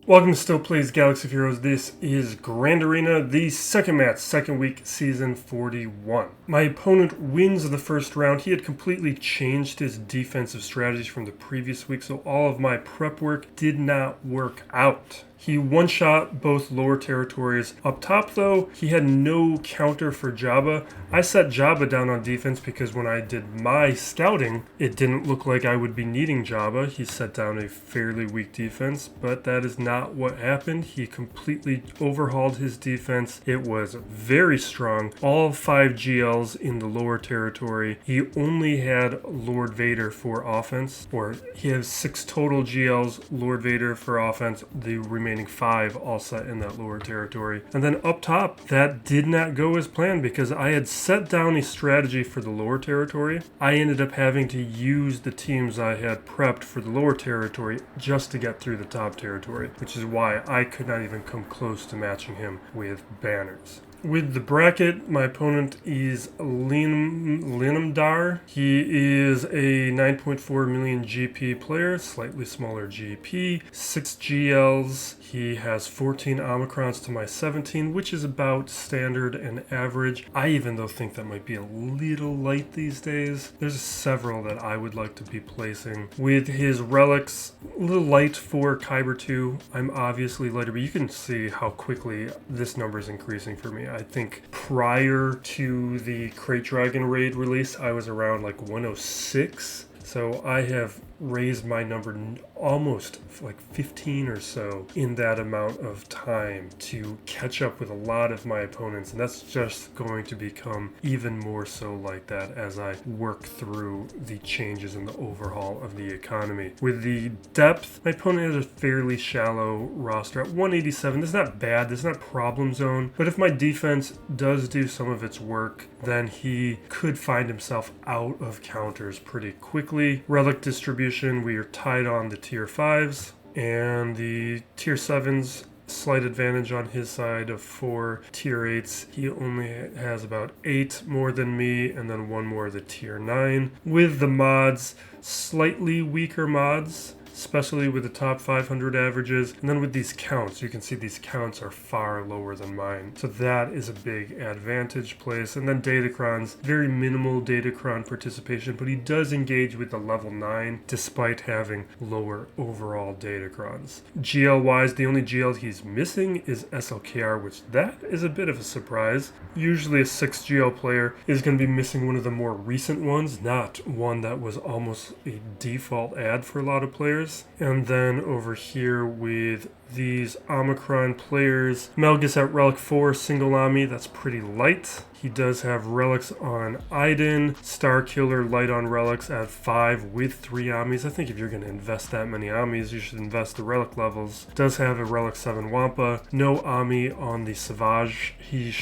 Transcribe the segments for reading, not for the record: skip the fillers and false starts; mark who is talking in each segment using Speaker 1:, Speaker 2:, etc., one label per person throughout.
Speaker 1: Welcome to Still Plays Galaxy of Heroes. This is Grand Arena, the second match, second week, season 41. My opponent wins the first round. He had completely changed his defensive strategies from the previous week, so all of my prep work did not work out. He one-shot both lower territories. Up top, though, he had no counter for Jabba. I set Jabba down on defense because when I did my scouting, it didn't look like I would be needing Jabba. He set down a fairly weak defense, but that is not what happened. He completely overhauled his defense. It was very strong. All 5 GLs in the lower territory. He only had Lord Vader for offense, or he has 6 total GLs, Lord Vader for offense. The remaining 5 all set in that lower territory. And then up top, that did not go as planned because I had set down a strategy for the lower territory. I ended up having to use the teams I had prepped for the lower territory just to get through the top territory, which is why I could not even come close to matching him with banners. With the bracket, my opponent is Linamdar. He is a 9.4 million GP player, slightly smaller GP, 6 GLs. He has 14 Omicrons to my 17, which is about standard and average. I even though think that might be a little light these days. There's several that I would like to be placing. With his relics, a little light for Kyber 2. I'm obviously lighter, but you can see how quickly this number is increasing for me. I think prior to the Crate Dragon raid release, I was around like 106. So I have raised my number almost like 15 or so in that amount of time to catch up with a lot of my opponents. And that's just going to become even more so like that as I work through the changes in the overhaul of the economy. With the depth, my opponent has a fairly shallow roster at 187. That's not bad. That's not problem zone. But if my defense does do some of its work, then he could find himself out of counters pretty quickly. Relic distribution, we are tied on the tier 5s, and the tier 7s, slight advantage on his side of 4 tier 8s. He only has about 8 more than me, and then 1 more of the tier 9. With the mods, slightly weaker mods, especially with the top 500 averages. And then with these counts, you can see these counts are far lower than mine. So that is a big advantage place. And then Datacrons, very minimal Datacron participation, but he does engage with the level 9 despite having lower overall Datacrons. GL-wise, the only GL he's missing is SLKR, which that is a bit of a surprise. Usually a 6 GL player is going to be missing one of the more recent ones, not one that was almost a default add for a lot of players. And then over here with these Omicron players, Malgus at Relic 4, single Ami, that's pretty light. He does have relics on Iden, Starkiller light on relics at 5 with 3 Amis. I think if you're going to invest that many Amis, you should invest the relic levels. Does have a relic 7 Wampa, no Ami on the Savage. He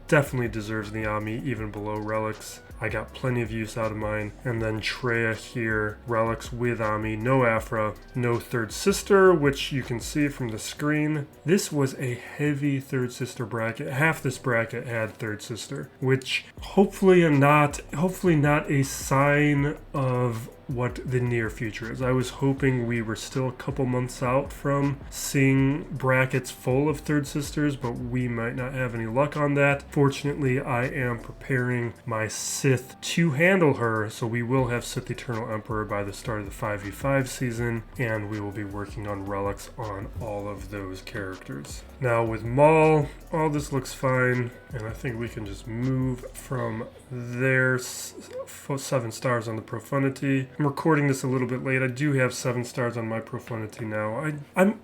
Speaker 1: definitely deserves the Ami even below relics. I got plenty of use out of mine. And then Traya here, relics with Ami, no Aphra, no third sister, which you can see from the screen. This was a heavy third sister bracket. Half this bracket had third sister, which hopefully not a sign of what the near future is. I was hoping we were still a couple months out from seeing brackets full of third sisters, but we might not have any luck on that. Fortunately, I am preparing my Sith to handle her, so we will have Sith Eternal Emperor by the start of the 5v5 season, and we will be working on relics on all of those characters. Now with Maul, all this looks fine, and I think we can just move from there. 7 stars on the Profundity. I'm recording this a little bit late. I do have 7 stars on my Profundity now.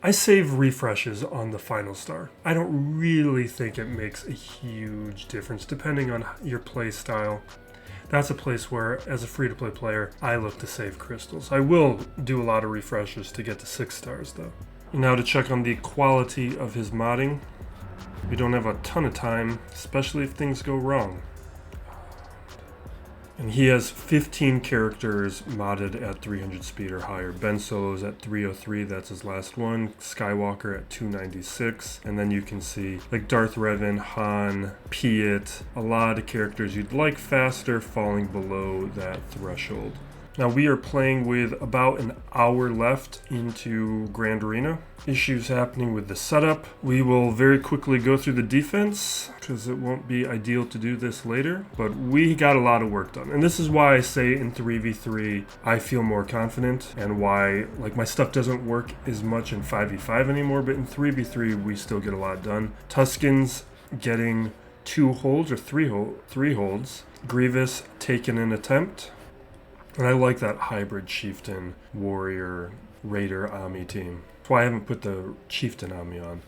Speaker 1: I save refreshes on the final star. I don't really think it makes a huge difference depending on your play style. That's a place where, as a free-to-play player, I look to save crystals. I will do a lot of refreshes to get to 6 stars, though. Now to check on the quality of his modding. We don't have a ton of time, especially if things go wrong. And he has 15 characters modded at 300 speed or higher. Ben Solo's at 303, that's his last one. Skywalker at 296. And then you can see like Darth Revan, Han, Piet, a lot of characters you'd like faster falling below that threshold. Now we are playing with about an hour left into Grand Arena. Issues happening with the setup. We will very quickly go through the defense because it won't be ideal to do this later, but we got a lot of work done. And this is why I say in 3v3 I feel more confident, and why like my stuff doesn't work as much in 5v5 anymore, but in 3v3 we still get a lot done. Tuscans getting 2 holds or 3 holds. Grievous taking an attempt. And I like that hybrid Chieftain, Warrior, Raider, Ami team. That's why I haven't put the Chieftain Ami on.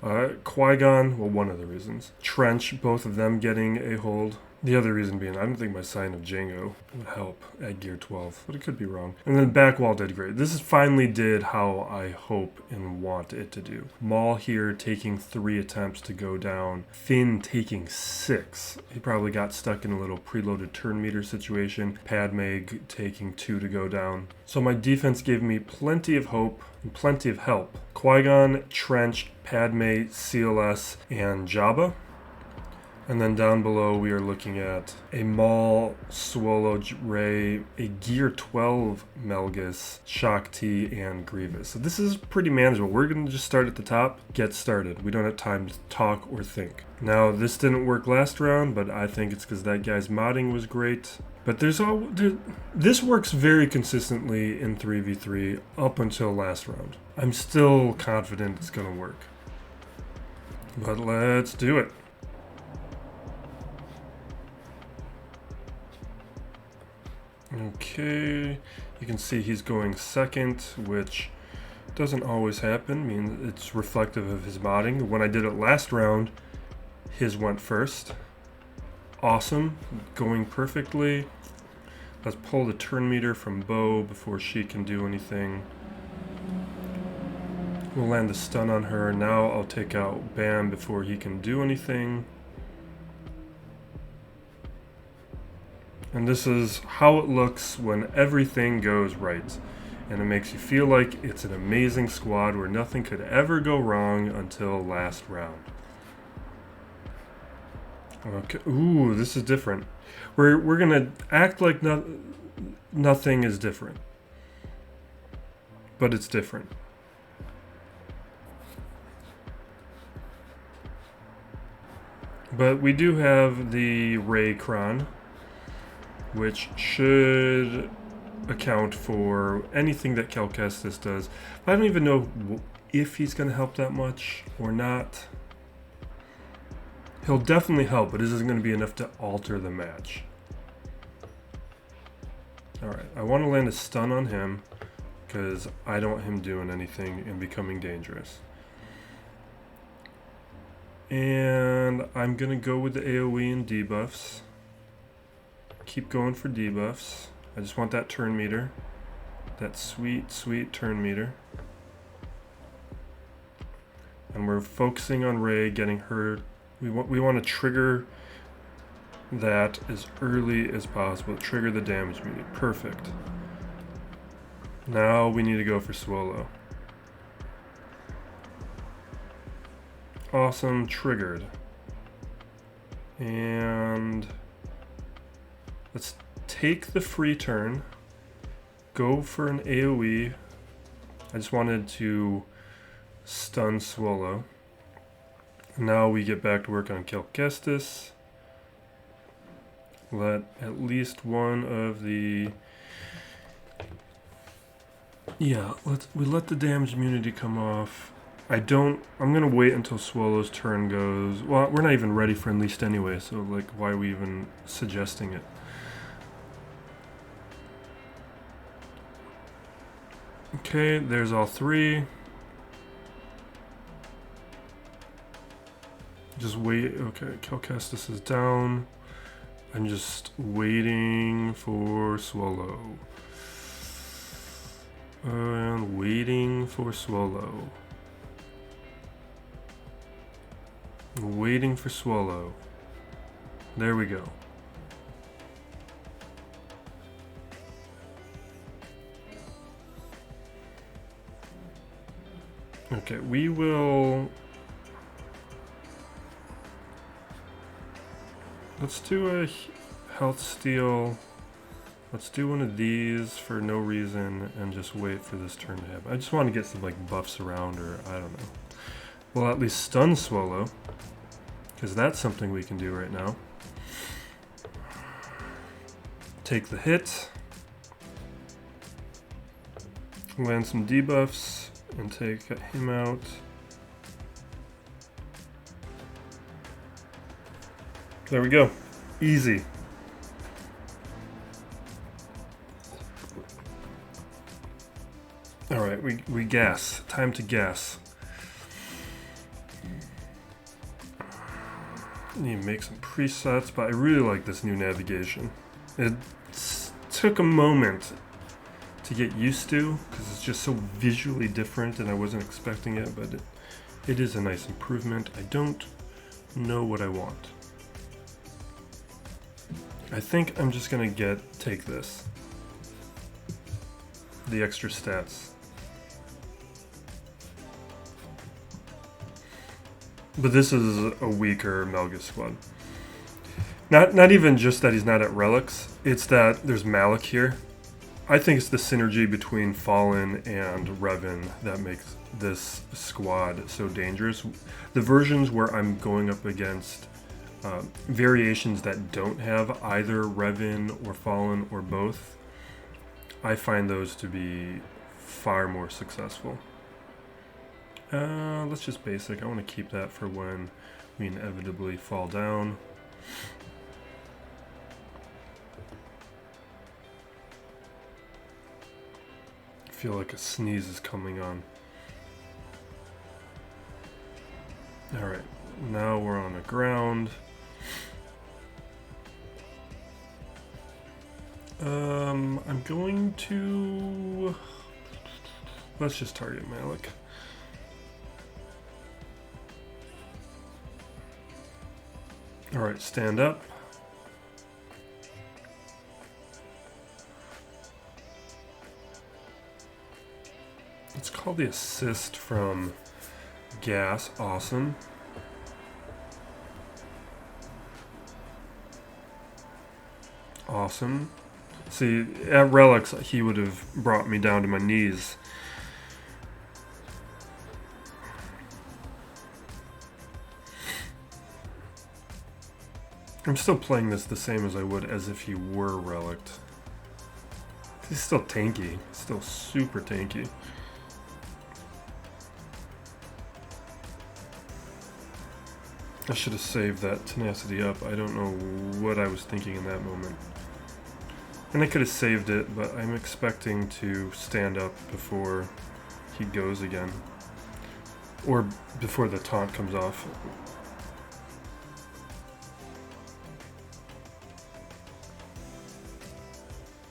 Speaker 1: Qui-Gon, well, one of the reasons. Trench, both of them getting a hold. The other reason being, I don't think my Sign of Jango would help at Gear 12, but it could be wrong. And then Backwall did great. This finally did how I hope and want it to do. Maul here taking 3 attempts to go down. Finn taking 6. He probably got stuck in a little preloaded turn meter situation. Padme taking 2 to go down. So my defense gave me plenty of hope and plenty of help. Qui-Gon, Trench, Padme, CLS, and Jabba. And then down below we are looking at a Maul, Swolo, Rey, a Gear 12 Malgus, Shaak T, and Grievous. So this is pretty manageable. We're going to just start at the top, get started. We don't have time to talk or think. Now this didn't work last round, but I think it's because that guy's modding was great. But this works very consistently in 3v3 up until last round. I'm still confident it's going to work. But let's do it. Okay, you can see he's going second, which doesn't always happen. I mean, it's reflective of his modding. When I did it last round, his went first. Awesome, going perfectly. Let's pull the turn meter from Bo before she can do anything. We'll land the stun on her. Now I'll take out Bam before he can do anything. And this is how it looks when everything goes right. And it makes you feel like it's an amazing squad where nothing could ever go wrong until last round. Okay, ooh, this is different. We're gonna act like nothing is different. But it's different. But we do have the Rey Kron, which should account for anything that Cal Kestis does. I don't even know if he's going to help that much or not. He'll definitely help, but this isn't going to be enough to alter the match. Alright, I want to land a stun on him because I don't want him doing anything and becoming dangerous. And I'm going to go with the AoE and debuffs. Keep going for debuffs. I just want that turn meter. That sweet, sweet turn meter. And we're focusing on Rey getting her. We want to trigger that as early as possible. Trigger the damage meter. Perfect. Now we need to go for Swolo. Awesome, triggered. And let's take the free turn, go for an AoE. I just wanted to stun Swolo. Now we get back to work on Cal Kestis. Let at least one of the... Yeah, we let the damage immunity come off. I'm gonna wait until Swolo's turn goes. Well, we're not even ready for Unleashed anyway, so like, why are we even suggesting it? Okay, there's all 3. Just wait. Okay, Cal Kestis is down. I'm just waiting for Swolo. And waiting for Swolo. Waiting for Swolo. There we go. Okay, we will... Let's do a health steal Let's do one of these for no reason and just wait for this turn to happen. I just want to get some like buffs around, or I don't know. We'll at least stun Swolo, because that's something we can do right now. Take the hit. Land some debuffs and take him out. There we go. Easy. Alright, we gas. Time to gas. Need to make some presets, but I really like this new navigation. It took a moment to get used to, because it's just so visually different and I wasn't expecting it, but it is a nice improvement. I don't know what I want. I think I'm just gonna take this. The extra stats. But this is a weaker Malgus squad. Not even just that he's not at relics, it's that there's Malak here. I think it's the synergy between Fallen and Revan that makes this squad so dangerous. The versions where I'm going up against variations that don't have either Revan or Fallen or both, I find those to be far more successful. Let's just basic. I want to keep that for when we inevitably fall down. I feel like a sneeze is coming on. Alright, now we're on the ground. I'm going to... Let's just target Malak. Alright, stand up. It's called the assist from Gas. Awesome. Awesome. See, at relics, he would have brought me down to my knees. I'm still playing this the same as I would as if he were relict. He's still tanky. Still super tanky. I should have saved that tenacity up. I don't know what I was thinking in that moment. And I could have saved it, but I'm expecting to stand up before he goes again. Or before the taunt comes off.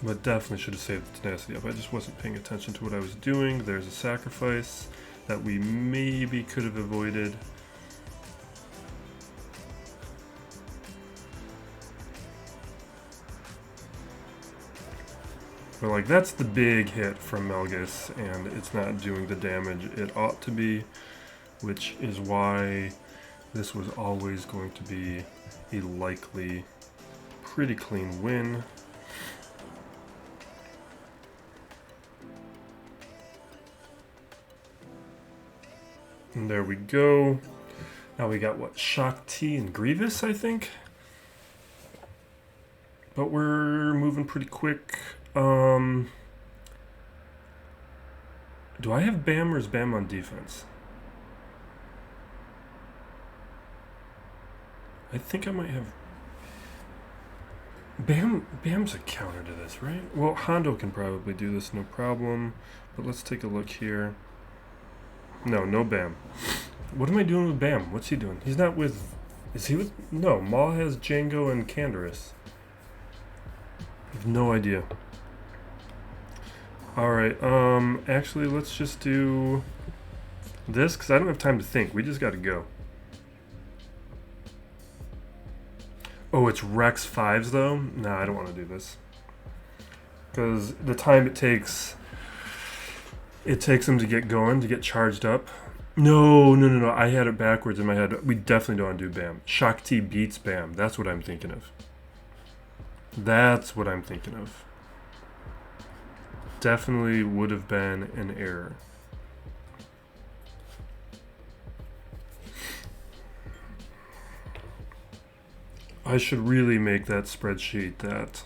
Speaker 1: But definitely should have saved the tenacity up. I just wasn't paying attention to what I was doing. There's a sacrifice that we maybe could have avoided. But like, that's the big hit from Malgus, and it's not doing the damage it ought to be, which is why this was always going to be a likely pretty clean win. And there we go. Now we got what, Shaak T and Grievous, I think? But we're moving pretty quick. Do I have BAM or is BAM on defense? I think I might have... BAM's a counter to this, right? Well, Hondo can probably do this, no problem. But let's take a look here. No BAM. What am I doing with BAM? What's he doing? He's not with... Is he with... No, Maul has Django and Canderous. I have no idea. Alright, actually, let's just do this, because I don't have time to think. We just got to go. Oh, it's Rex 5s, though? Nah, I don't want to do this. Because the time it takes them to get going, to get charged up. No, I had it backwards in my head. We definitely don't want to do BAM. Shaak T beats BAM. That's what I'm thinking of. That's what I'm thinking of. definitely would have been an error. I should really make that spreadsheet that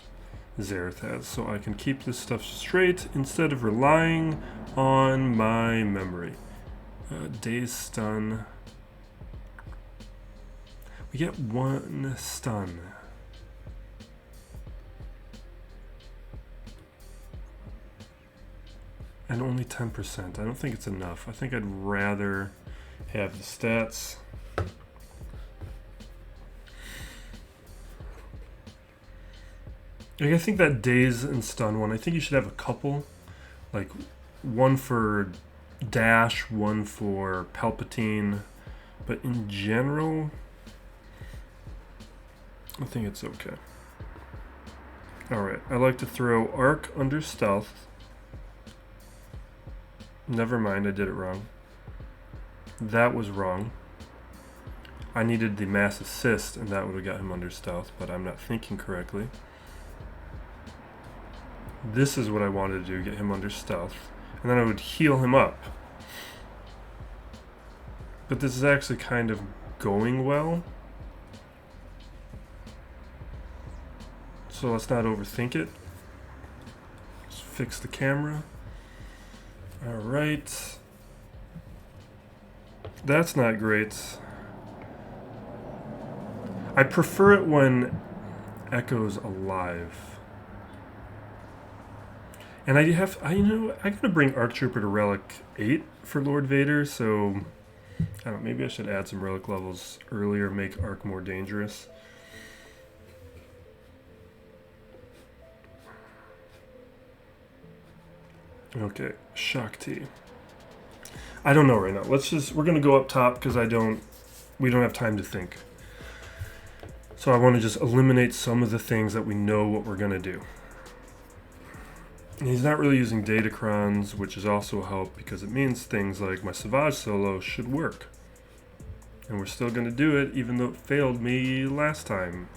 Speaker 1: Xaereth has so I can keep this stuff straight instead of relying on my memory. Daze stun. We get 1 stun. And only 10%. I don't think it's enough. I think I'd rather have the stats. I think that daze and stun one, I think you should have a couple. Like one for dash, one for Palpatine. But in general, I think it's okay. Alright, I like to throw arc under stealth. Never mind, I did it wrong. That was wrong. I needed the mass assist, and that would have got him under stealth, but I'm not thinking correctly. This is what I wanted to do, get him under stealth. And then I would heal him up. But this is actually kind of going well. So let's not overthink it. Let's fix the camera. Alright. That's not great. I prefer it when Echo's alive. And I'm gonna bring Arc Trooper to Relic 8 for Lord Vader, so I don't know, maybe I should add some relic levels earlier, make Arc more dangerous. Okay, Shaak T. I don't know right now. We're gonna go up top because we don't have time to think. So I want to just eliminate some of the things that we know what we're gonna do. And he's not really using Datacrons, which is also a help because it means things like my Savage solo should work. And we're still gonna do it even though it failed me last time.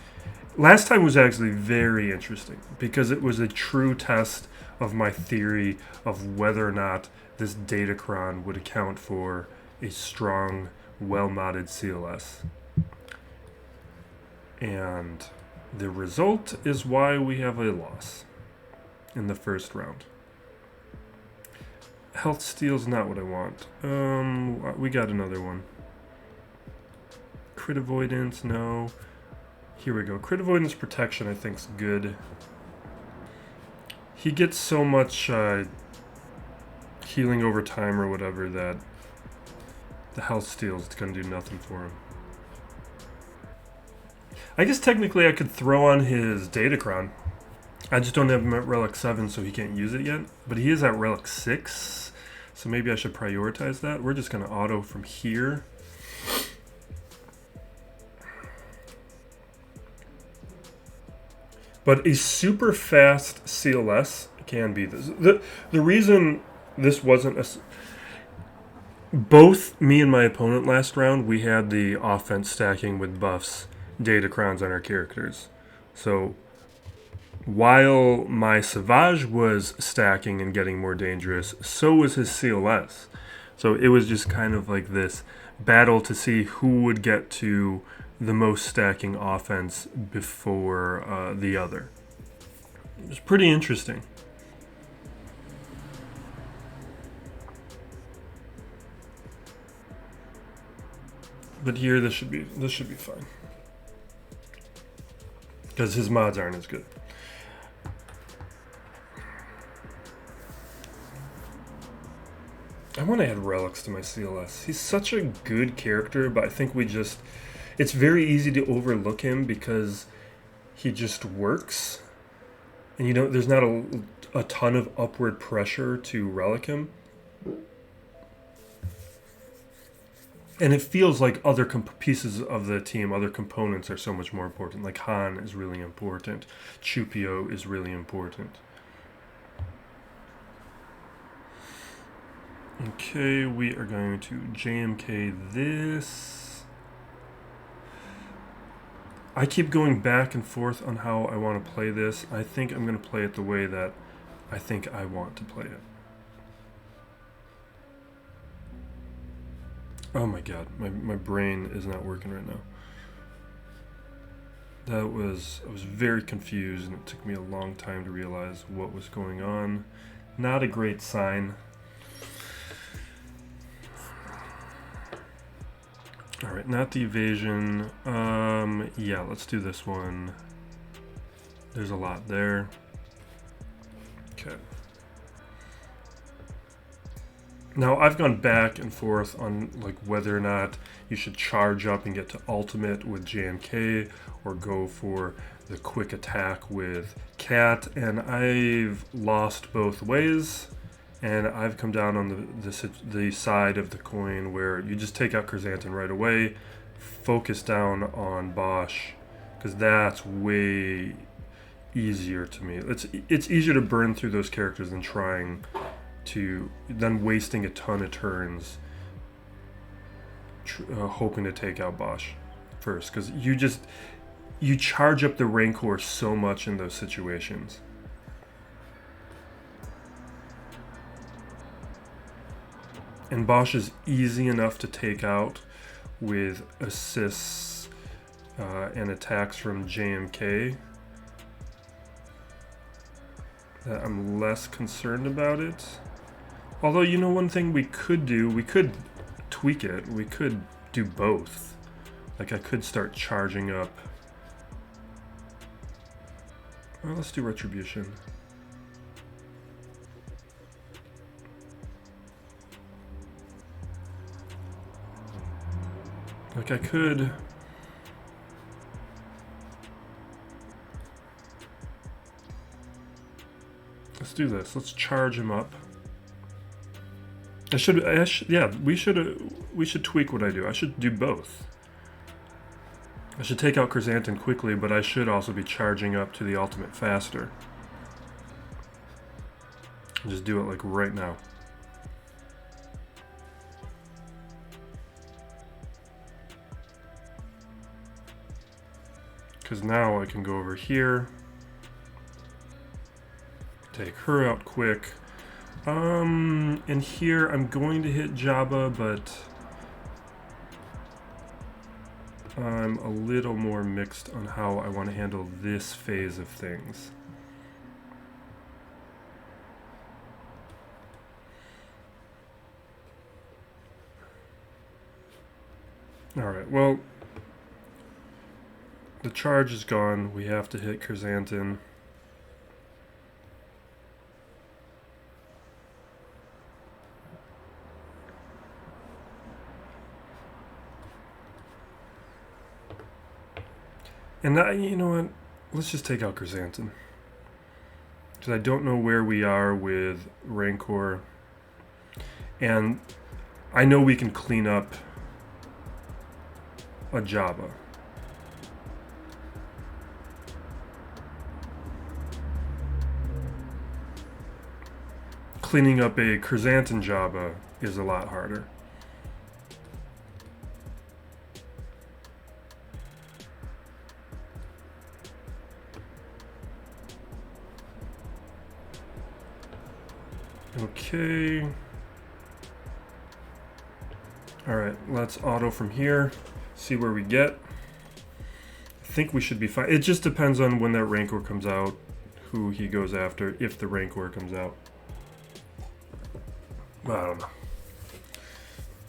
Speaker 1: Last time was actually very interesting because it was a true test of my theory of whether or not this Datacron would account for a strong, well-modded CLS. And the result is why we have a loss in the first round. Health steal's not what I want. We got another one. Crit avoidance, no. Here we go. Crit avoidance protection I think's good. He gets so much healing over time or whatever that the health steal's gonna do nothing for him. I guess technically I could throw on his Datacron. I just don't have him at Relic 7, so he can't use it yet. But he is at Relic 6, so maybe I should prioritize that. We're just going to auto from here. But a super fast CLS can be this. The reason this wasn't a... Both me and my opponent last round, we had the offense stacking with buffs, Datacrons on our characters. So while my Savage was stacking and getting more dangerous, so was his CLS. So it was just kind of like this battle to see who would get to the most stacking offense before the other. It was pretty interesting. But here, this should be fine. Because his mods aren't as good. I want to add relics to my CLS. He's such a good character, but I think it's very easy to overlook him because he just works. And there's not a ton of upward pressure to relic him. And it feels like other pieces of the team, other components are so much more important. Like Han is really important. Chupio is really important. Okay, we are going to JMK this. I keep going back and forth on how I want to play this. I think I'm going to play it the way that I think I want to play it. Oh my god, my brain is not working right now. I was very confused, and it took me a long time to realize what was going on. Not a great sign. Alright, not the evasion. Yeah, let's do this one. There's a lot there. Okay. Now, I've gone back and forth on like whether or not you should charge up and get to ultimate with JMK or go for the quick attack with Cat, and I've lost both ways, and I've come down on the side of the coin where you just take out Chrysanthemum right away, focus down on Bosch, because that's way easier to me. It's easier to burn through those characters than wasting a ton of turns hoping to take out Bosch first, because you charge up the Rancor so much in those situations. And Bosch is easy enough to take out with assists and attacks from JMK that I'm less concerned about it. Although, you know, one thing we could do, we could tweak it. We could do both. Like, I could start charging up. Well, let's do Retribution. Like, I could... Let's do this. Let's charge him up. Yeah, we should tweak what I do. I should do both. I should take out Chrysanthemum quickly, but I should also be charging up to the ultimate faster. Just do it like right now. Because now I can go over here, take her out quick. And here I'm going to hit Jabba, but I'm a little more mixed on how I want to handle this phase of things. Alright, well, the charge is gone. We have to hit Chrysanthemum. And that, you know what? Let's just take out Chrysanthemum. Because I don't know where we are with Rancor. And I know we can clean up a Jabba. Cleaning up a Chrysanthemum Jabba is a lot harder. Okay. Alright, let's auto from here. See where we get. I think we should be fine. It just depends on when that Rancor comes out, who he goes after, if the Rancor comes out. I don't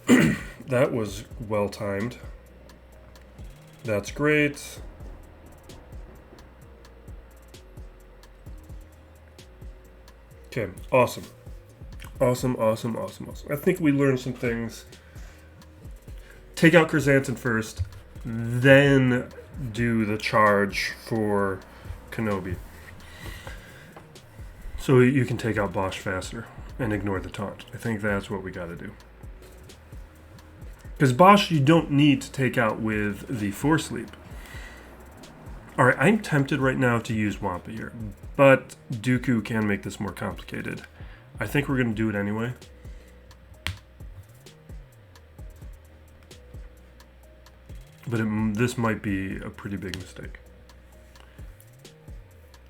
Speaker 1: know. That was well timed. That's great. Okay, awesome. Awesome. I think we learned some things. Take out Chrysanthemum first, then do the charge for Kenobi. So you can take out Bosch faster and ignore the taunt. I think that's what we gotta do. Because Bosch you don't need to take out with the Force Leap. Alright, I'm tempted right now to use Wampa here, but Dooku can make this more complicated. I think we're going to do it anyway. But this might be a pretty big mistake.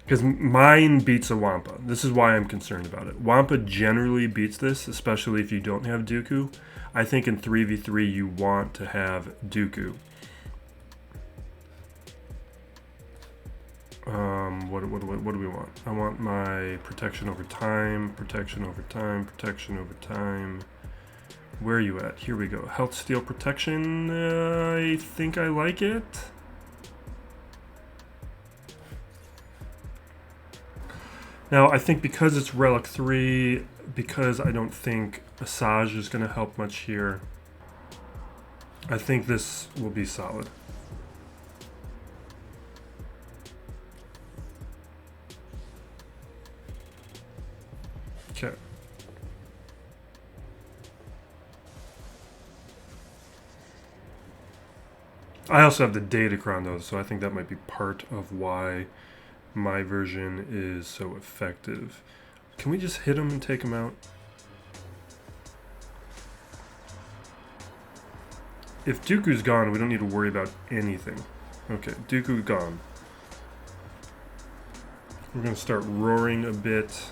Speaker 1: Because mine beats a Wampa. This is why I'm concerned about it. Wampa generally beats this, especially if you don't have Dooku. I think in 3v3 you want to have Dooku. What do we want? I want my protection over time, protection over time, protection over time. Where are you at? Here we go. Health, steal, protection. I think I like it. Now, I think because it's Relic 3, because I don't think Asajj is going to help much here, I think this will be solid. Okay. I also have the Datacron though, so I think that might be part of why my version is so effective. Can we just hit him and take him out? If Dooku's gone, we don't need to worry about anything. Okay, Dooku gone. We're gonna start roaring a bit.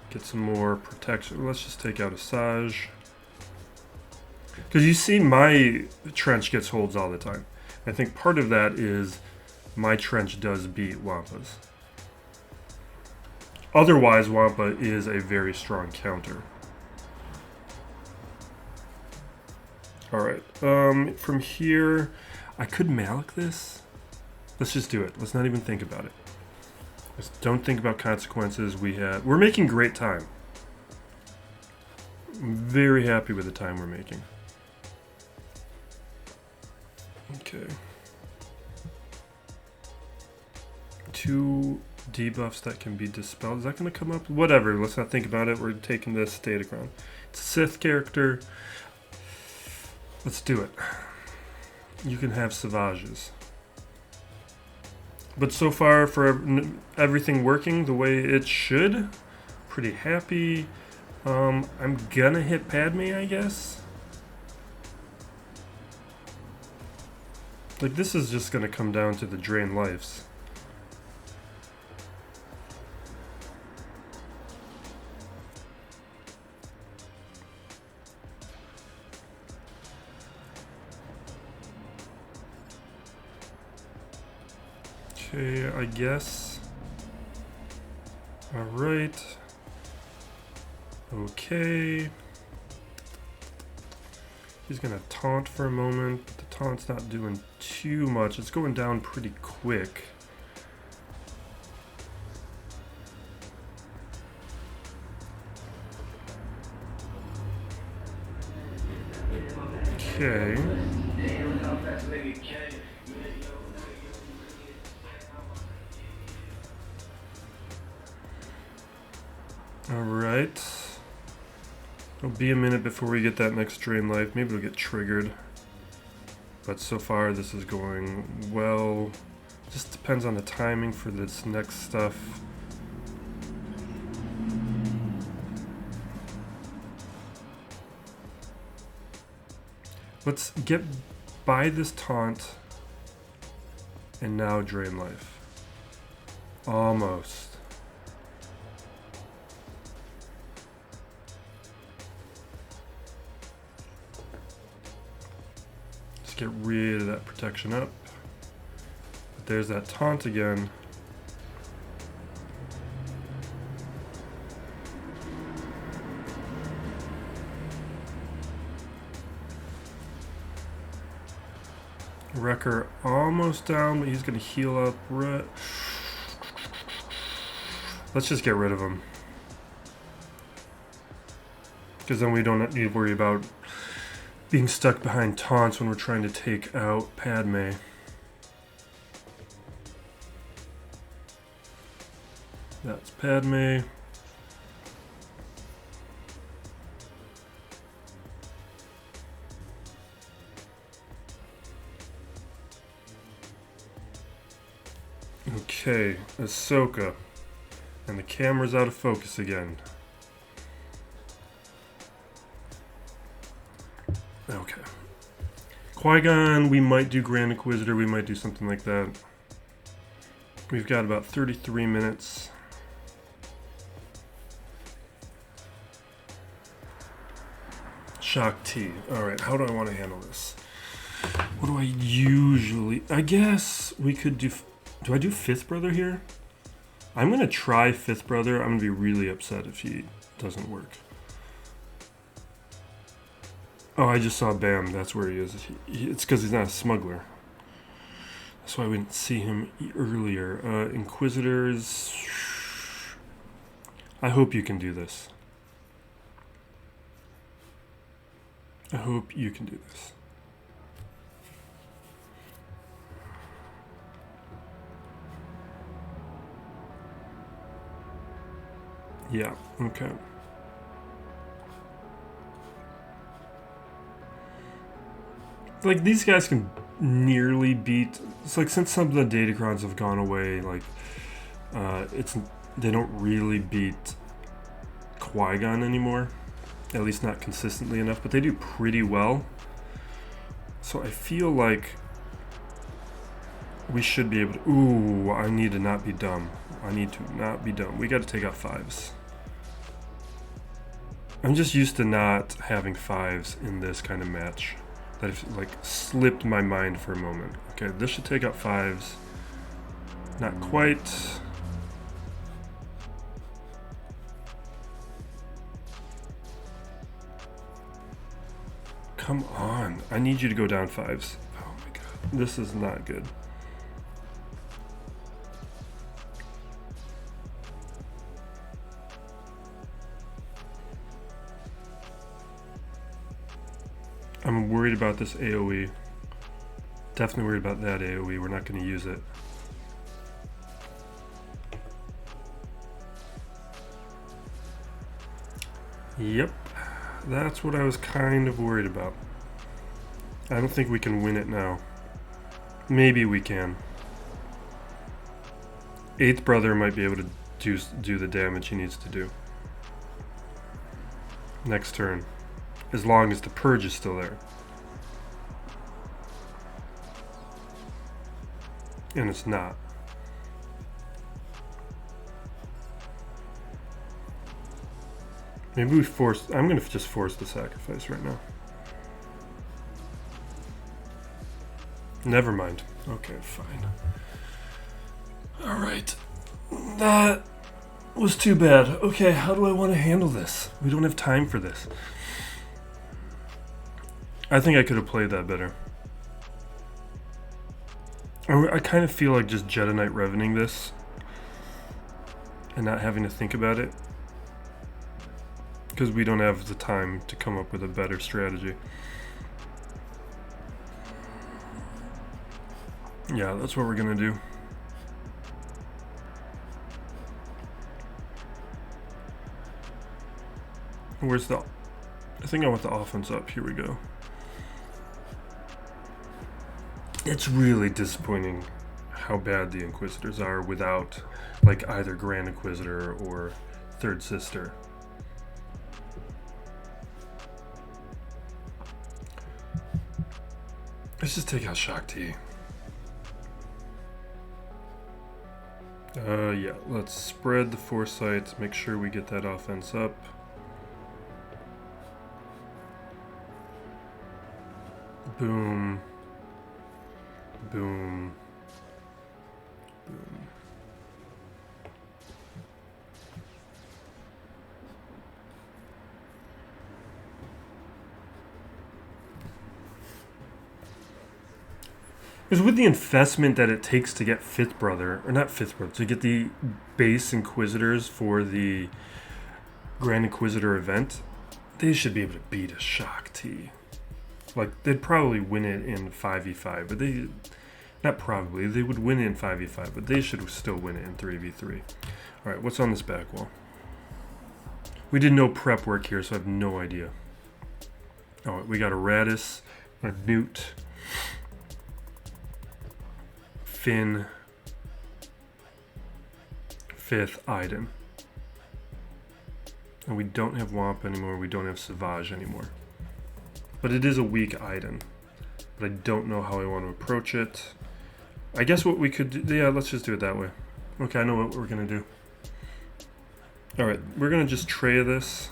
Speaker 1: Get some more protection. Let's just take out Asajj. Because you see my trench gets holds all the time. I think part of that is my trench does beat Wampa's. Otherwise, Wampa is a very strong counter. Alright, from here, I could Malak this. Let's just do it. Let's not even think about it. Just don't think about consequences. We're making great time. I'm very happy with the time we're making. Okay. 2 debuffs that can be dispelled. Is that going to come up? Whatever. Let's not think about it. We're taking this Datacron. It's a Sith character. Let's do it. You can have Savages. But so far, for everything working the way it should, pretty happy. I'm gonna hit Padme, I guess. Like, this is just gonna come down to the drain lives. Okay, I guess. Alright. Okay. He's gonna taunt for a moment, but the taunt's not doing too much. It's going down pretty quick. Okay. Alright. It'll be a minute before we get that next drain life. Maybe it'll get triggered. But so far this is going well. Just depends on the timing for this next stuff. Let's get by this taunt. And now drain life. Almost. Get rid of that protection up. But there's that taunt again. Wrecker almost down, but he's going to heal up. Let's just get rid of him. Because then we don't need to worry about being stuck behind taunts when we're trying to take out Padme. That's Padme. Okay, Ahsoka. And the camera's out of focus again. Okay. Qui-Gon, we might do Grand Inquisitor, we might do something like that. We've got about 33 minutes. Shaak T. Alright, how do I want to handle this? What do I usually... I guess we could do... Do I do Fifth Brother here? I'm going to try Fifth Brother. I'm going to be really upset if he doesn't work. Oh, I just saw Bam. That's where he is. It's because he's not a smuggler. That's why we didn't see him earlier. Inquisitors... I hope you can do this. I hope you can do this. Yeah, okay. Like, these guys can nearly beat... It's like, since some of the Datacrons have gone away, like, they don't really beat Qui-Gon anymore. At least not consistently enough, but they do pretty well. So I feel like we should be able to... Ooh, I need to not be dumb. I need to not be dumb. We got to take out 5s. I'm just used to not having 5s in this kind of match. That like slipped my mind for a moment. Okay, this should take out 5s. Not quite. Come on. I need you to go down 5s. Oh my god. This is not good. I'm worried about this AoE. Definitely worried about that AoE. We're not going to use it. Yep. That's what I was kind of worried about. I don't think we can win it now. Maybe we can. 8th Brother might be able to do the damage he needs to do. Next turn. As long as the purge is still there. And it's not. Maybe we force... I'm going to just force the sacrifice right now. Never mind. Okay, fine. Alright. That was too bad. Okay, how do I want to handle this? We don't have time for this. I think I could have played that better. I kind of feel like just Jedi Knight Revening this and not having to think about it, because we don't have the time to come up with a better strategy. Yeah, that's what we're gonna do. Where's the... I think I want the offense up. Here we go. It's really disappointing how bad the Inquisitors are without, like, either Grand Inquisitor or Third Sister. Let's just take out Shaak T. Yeah, let's spread the foresight, make sure we get that offense up. Boom. Boom. Boom. Because with the investment that it takes to get Fifth Brother, or not Fifth Brother, to get the base Inquisitors for the Grand Inquisitor event, they should be able to beat a Shaak T. Like, they'd probably win it in 5v5, but they... Not probably, they would win it in 5v5, but they should still win it in 3v3. Alright, what's on this back wall? We did no prep work here, so I have no idea. Oh, we got a Raddus, a Newt, Finn, 5th, Iden. And we don't have Wampa anymore, we don't have Savage anymore. But it is a weak Iden. But I don't know how I want to approach it. I guess what we could do... Yeah, let's just do it that way. Okay, I know what we're gonna do. Alright, we're gonna just Traya this.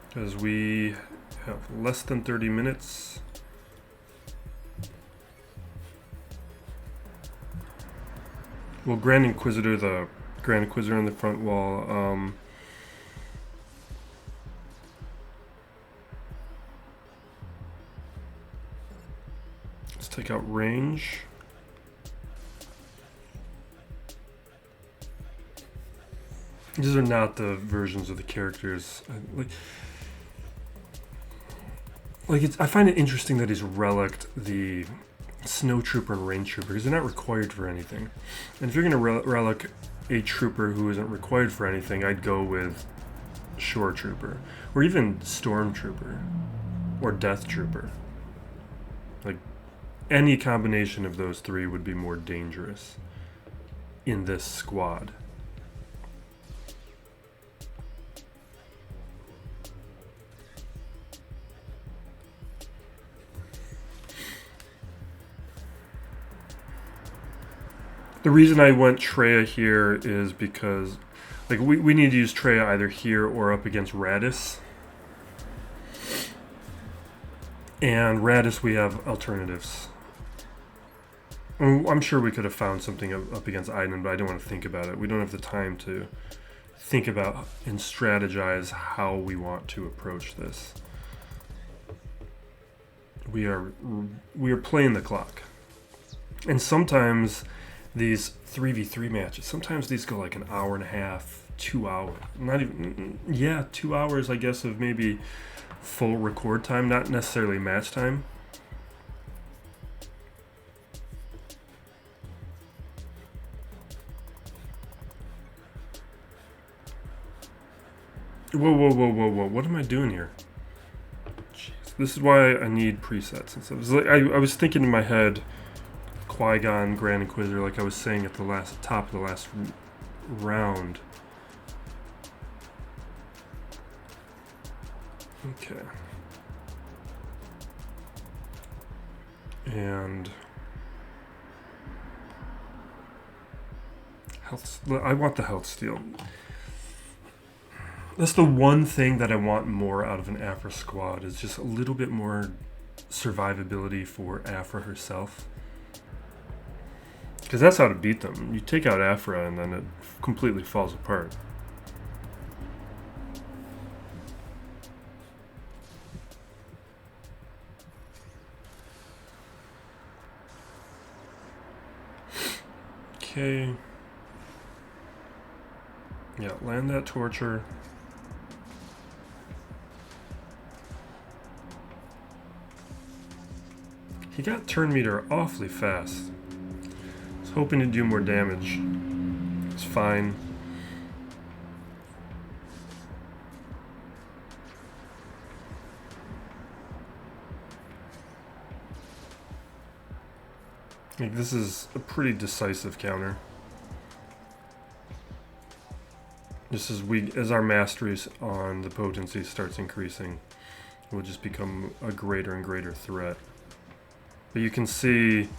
Speaker 1: Because we have less than 30 minutes. Well, Grand Inquisitor, the Grand Inquisitor on the front wall. Let's take out range. These are not the versions of the characters. I find it interesting that he's relicked the Snow Trooper and Rain Trooper because they're not required for anything. And if you're going to relic a trooper who isn't required for anything, I'd go with Shore Trooper or even Storm Trooper or Death Trooper. Like, any combination of those three would be more dangerous in this squad. The reason I went Traya here is because like we need to use Traya either here or up against Raddus. And Raddus, we have alternatives. I'm sure we could have found something up against Iden, but I don't want to think about it. We don't have the time to think about and strategize how we want to approach this. We are playing the clock. And sometimes these 3v3 matches, sometimes these go like an hour and a half, 2 hours. Not even, yeah, 2 hours, I guess, of maybe full record time, not necessarily match time. Whoa, what am I doing here? Jeez. This is why I need presets and stuff. Like, I was thinking in my head, Qui-Gon, Grand Inquisitor, like I was saying at the top of the last round. Okay. And health. I want the health steal. That's the one thing that I want more out of an Aphra squad, is just a little bit more survivability for Aphra herself. Because that's how to beat them. You take out Aphra and then it completely falls apart. Okay. Yeah, land that torture. He got turn meter awfully fast. I was hoping to do more damage. It's fine. Like, this is a pretty decisive counter. Just as our mastery on the potency starts increasing, it will just become a greater and greater threat. But you can see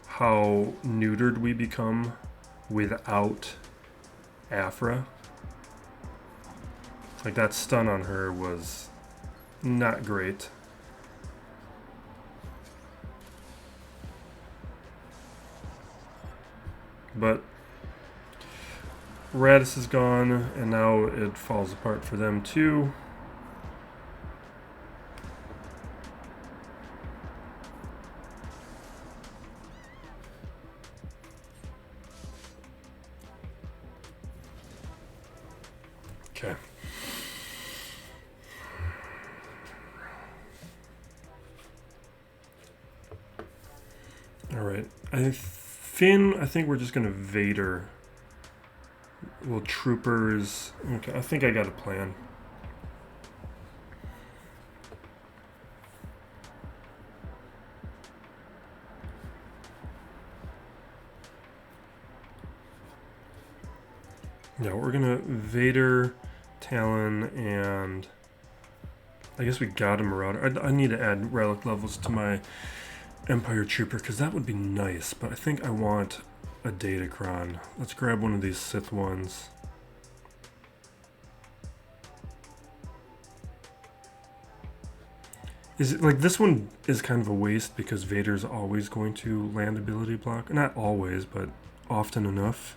Speaker 1: how neutered we become without Aphra. Like, that stun on her was not great. But Raddus is gone, and now it falls apart for them too. Okay. All right. Finn, I think we're just gonna Vader. Well, troopers. Okay, I think I got a plan. Yeah, we're gonna Vader, Talon, and I guess we got a Marauder. I need to add relic levels to my Empire Trooper, because that would be nice, but I think I want a Datacron. Let's grab one of these Sith ones. Is it like this one is kind of a waste because Vader's always going to land ability block? Not always, but often enough.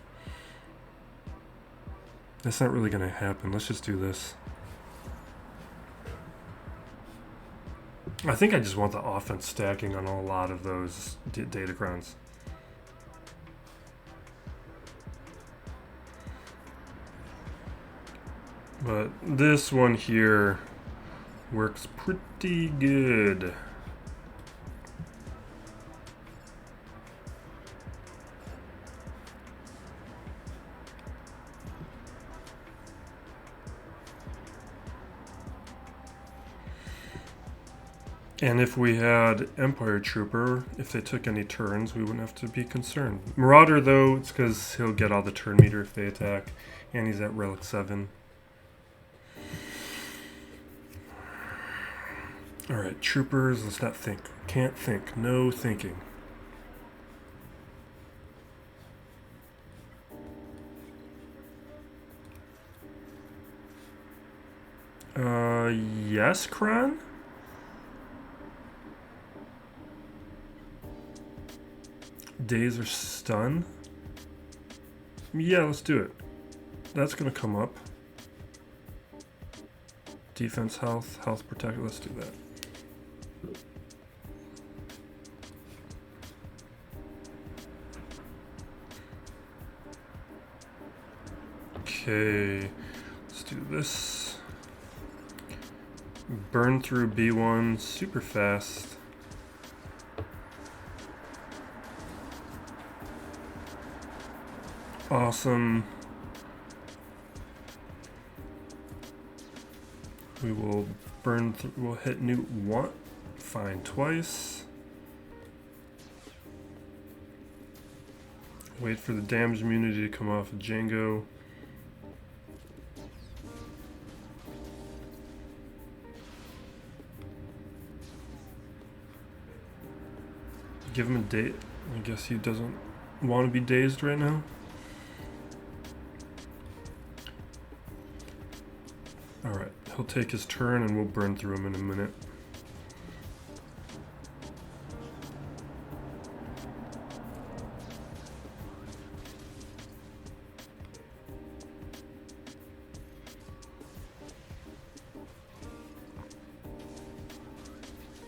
Speaker 1: That's not really going to happen. Let's just do this. I think I just want the offense stacking on a lot of those Datacrons. But this one here works pretty good. And if we had Empire Trooper, if they took any turns, we wouldn't have to be concerned. Marauder, though, it's because he'll get all the turn meter if they attack, and he's at Relic 7. Alright, Troopers, let's not think. Can't think. No thinking. Yes, Kron? Days or stun? Yeah, let's do it. That's gonna come up. Defense, health, health protect. Let's do that. Okay, let's do this. Burn through B1 super fast. Awesome. We will burn through, we'll hit Newt once, fine twice. Wait for the damage immunity to come off of Django. Give him a date. I guess he doesn't want to be dazed right now. Alright, he'll take his turn and we'll burn through him in a minute.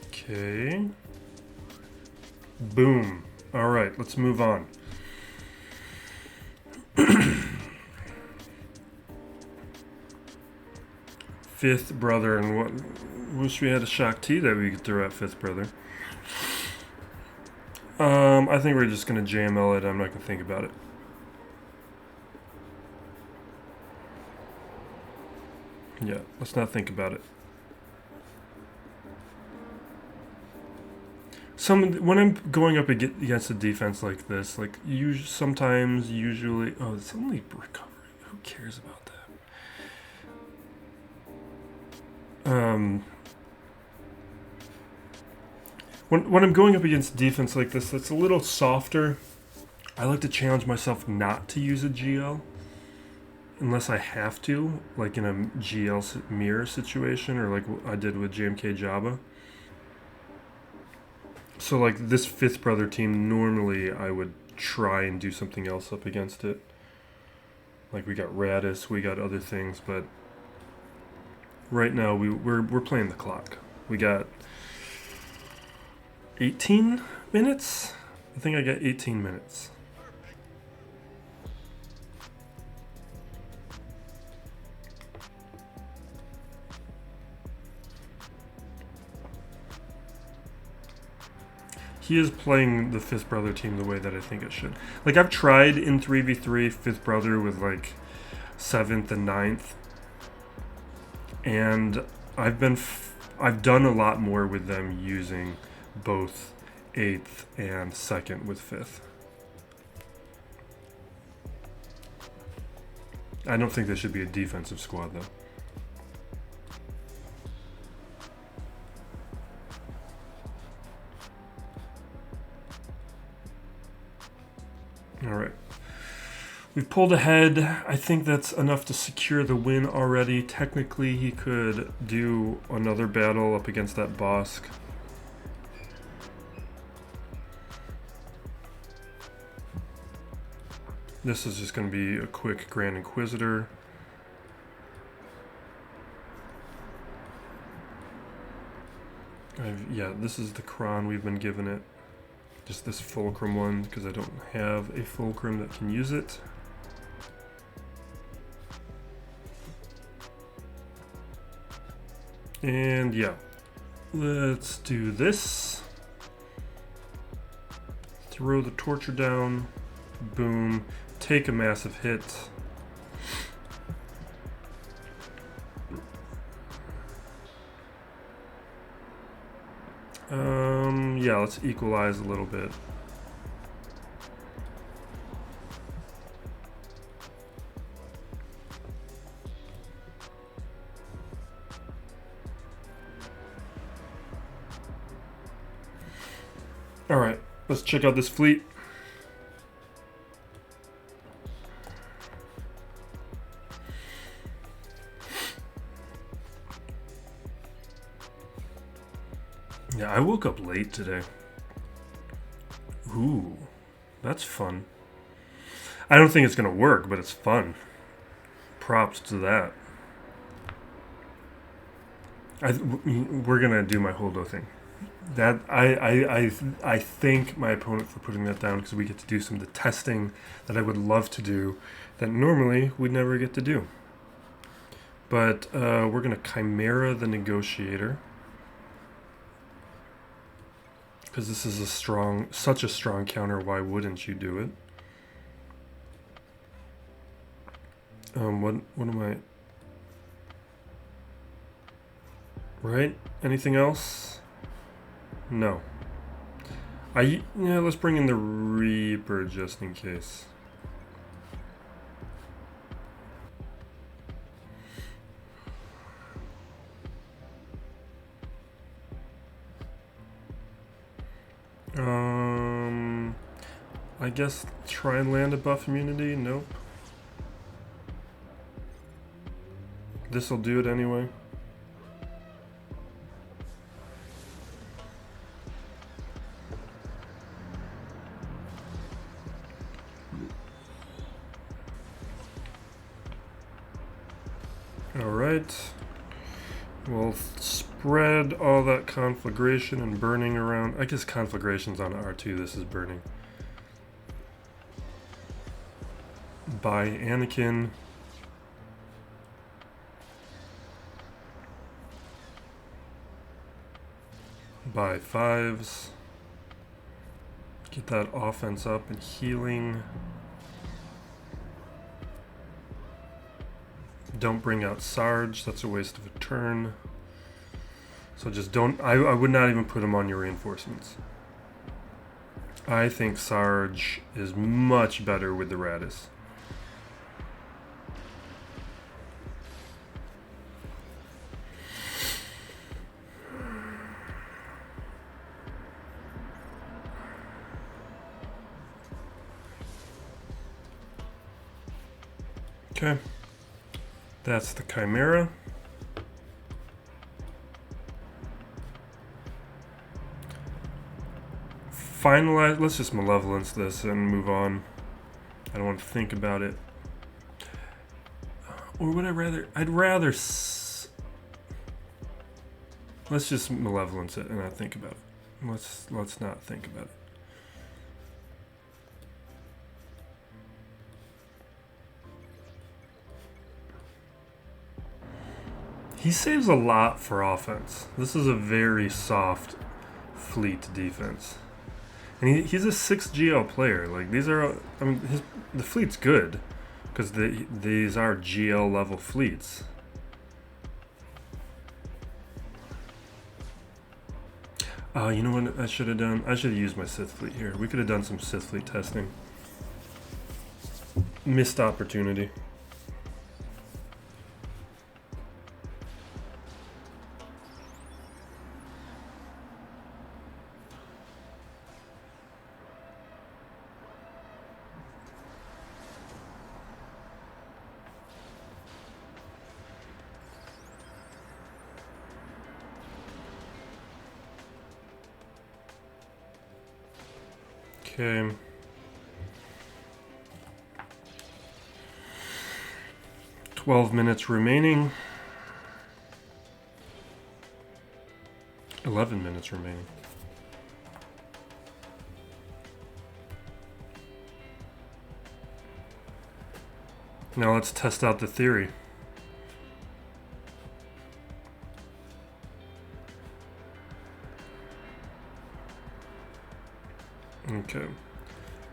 Speaker 1: Okay. Boom. Alright, let's move on. Fifth brother, and what? Wish we had a Shaak T that we could throw at fifth brother. I think we're just gonna JML it. I'm not gonna think about it. Yeah, let's not think about it. When I'm going up against a defense like this, like usually, oh, it's only recovery. Who cares about that? When I'm going up against defense like this, that's a little softer. I like to challenge myself not to use a GL unless I have to, like in a GL mirror situation, or like I did with JMK Jabba. So like this fifth brother team, normally I would try and do something else up against it. Like we got Raddus, we got other things, but right now we're playing the clock. We got 18 minutes? I think I got 18 minutes. He is playing the fifth brother team the way that I think it should. Like I've tried in 3v3 fifth brother with like 7th and 9th. And I've done a lot more with them using both 8th and 2nd with 5th. I don't think this should be a defensive squad though. pulled ahead. I think that's enough to secure the win already. Technically, he could do another battle up against that Bosk. This is just going to be a quick Grand Inquisitor. Yeah, this is the Kron we've been given it. Just this Fulcrum one, because I don't have a Fulcrum that can use it. And yeah, let's do this. Throw the Torture down. Boom. Take a massive hit. Yeah, let's equalize a little bit. All right, let's check out this fleet. Yeah, I woke up late today. Ooh, that's fun. I don't think it's gonna work, but it's fun. Props to that. We're gonna do my Holdo thing. That I thank my opponent for putting that down, because we get to do some of the testing that I would love to do that normally we'd never get to do. But we're gonna Chimera the Negotiator, because this is such a strong counter. Why wouldn't you do it? What am I? Right? Anything else? No. Yeah, let's bring in the Reaper just in case. I guess try and land a buff immunity. Nope. This'll do it anyway. Alright. We'll spread all that conflagration and burning around. I guess conflagration's on R2, this is burning. By Anakin. By 5s. Get that offense up and healing. Don't bring out Sarge, that's a waste of a turn. So just don't, I would not even put him on your reinforcements. I think Sarge is much better with the Raddus. Okay. That's the Chimera. Finalize. Let's just malevolence this and move on. I don't want to think about it. Or would I rather? I'd rather. Let's just malevolence it and not think about it. Let's not think about it. He saves a lot for offense. This is a very soft fleet defense. And he's a 6 GL player. Like, these are, I mean, the fleet's good, because these are GL level fleets. You know what I should have done? I should have used my Sith fleet here. We could have done some Sith fleet testing. Missed opportunity. Okay. $12 minutes remaining. 11 minutes remaining. Now let's test out the theory. Okay,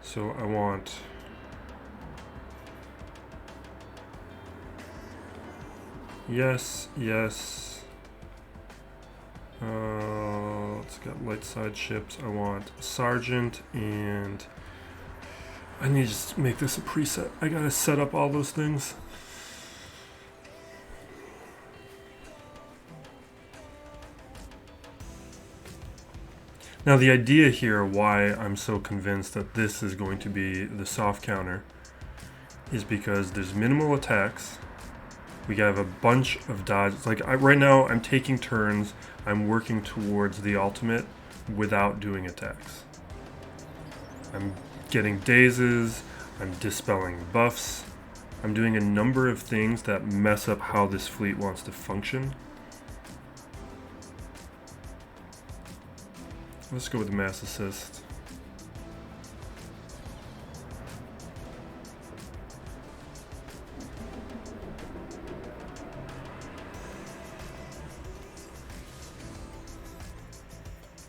Speaker 1: so I want yes. Let's get light side ships. I want Sergeant, and I need to just make this a preset. I gotta set up all those things. Now the idea here, why I'm so convinced that this is going to be the soft counter, is because there's minimal attacks. We have a bunch of dodges. Like right now, I'm taking turns. I'm working towards the ultimate without doing attacks. I'm getting dazes. I'm dispelling buffs. I'm doing a number of things that mess up how this fleet wants to function. Let's go with the mass assist.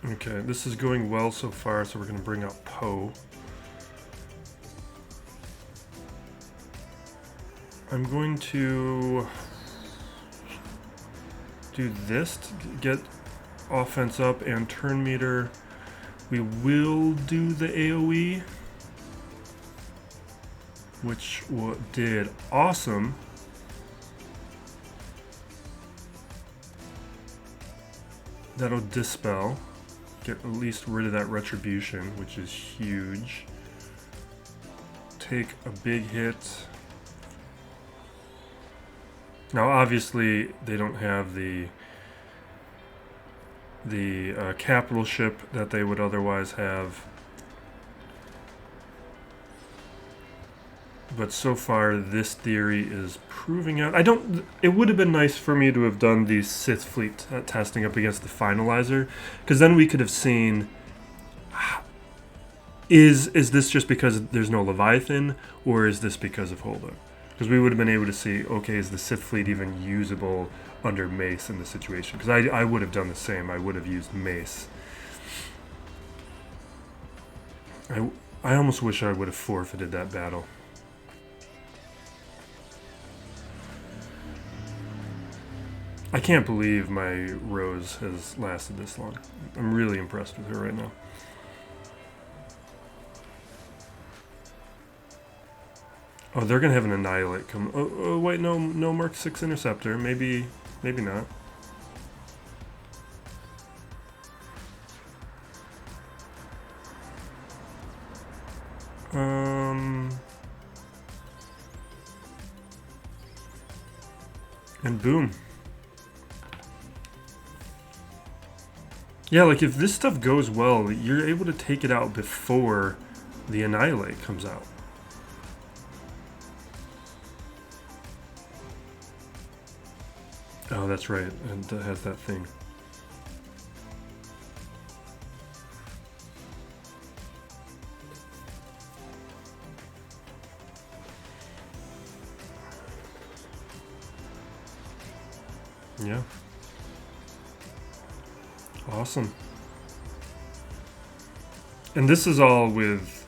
Speaker 1: Okay, this is going well so far, so we're going to bring out Poe. I'm going to do this to get offense up and turn meter. We will do the AoE, which did awesome. That'll dispel, get at least rid of that retribution, which is huge. Take a big hit. Now obviously they don't have the capital ship that they would otherwise have, but so far this theory is proving out. It would have been nice for me to have done the Sith fleet testing up against the Finalizer, because then we could have seen, is this just because there's no Leviathan, or is this because of Holdo? Because we would have been able to see, okay, is the Sith fleet even usable under Mace in the situation? Because I would have done the same. I would have used Mace. I almost wish I would have forfeited that battle. I can't believe my Rose has lasted this long. I'm really impressed with her right now. Oh, they're gonna have an Annihilate come. Oh wait, no Mark 6 Interceptor. Maybe not. And boom. Yeah, like if this stuff goes well, you're able to take it out before the Annihilate comes out. Oh, that's right, and it has that thing. Yeah. Awesome. And this is all with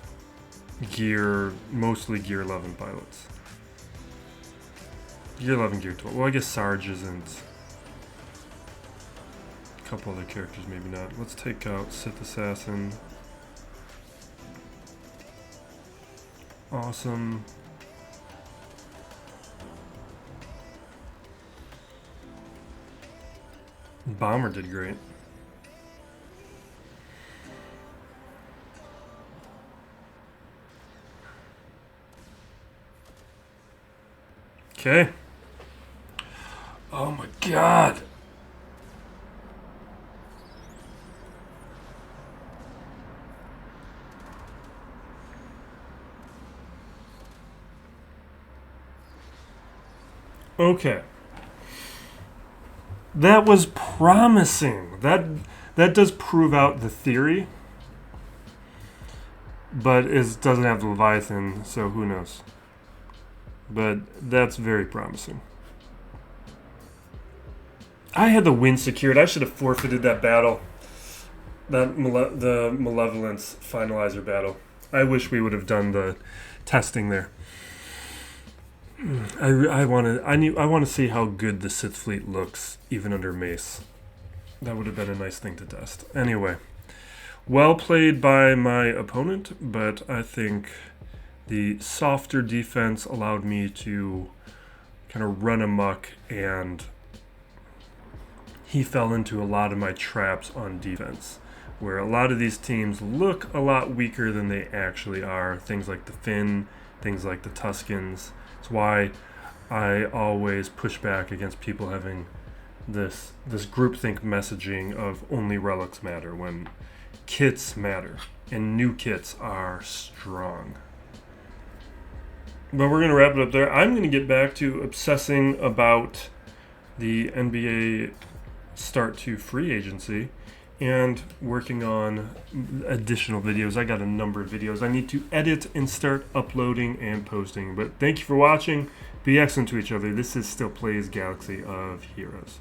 Speaker 1: mostly Gear 11 pilots. Gear 11, Gear 12. Well, I guess Sarge isn't. A couple other characters, maybe not. Let's take out Sith Assassin. Awesome. Bomber did great. Okay. Oh my god. Okay. That was promising. That does prove out the theory. But it doesn't have the Leviathan, so who knows. But that's very promising. I had the win secured. I should have forfeited that battle. The Malevolence Finalizer battle. I wish we would have done the testing there. I want to see how good the Sith fleet looks even under Mace. That would have been a nice thing to test. Anyway, well played by my opponent, but I think the softer defense allowed me to kind of run amok, and he fell into a lot of my traps on defense, where a lot of these teams look a lot weaker than they actually are. Things like the Finn, things like the Tuskens. It's why I always push back against people having this groupthink messaging of only relics matter, when kits matter, and new kits are strong. But we're going to wrap it up there. I'm going to get back to obsessing about the NBA start to free agency and working on additional videos. I got a number of videos I need to edit and start uploading and posting. But thank you for watching. Be excellent to each other. This is Still Plays Galaxy of Heroes.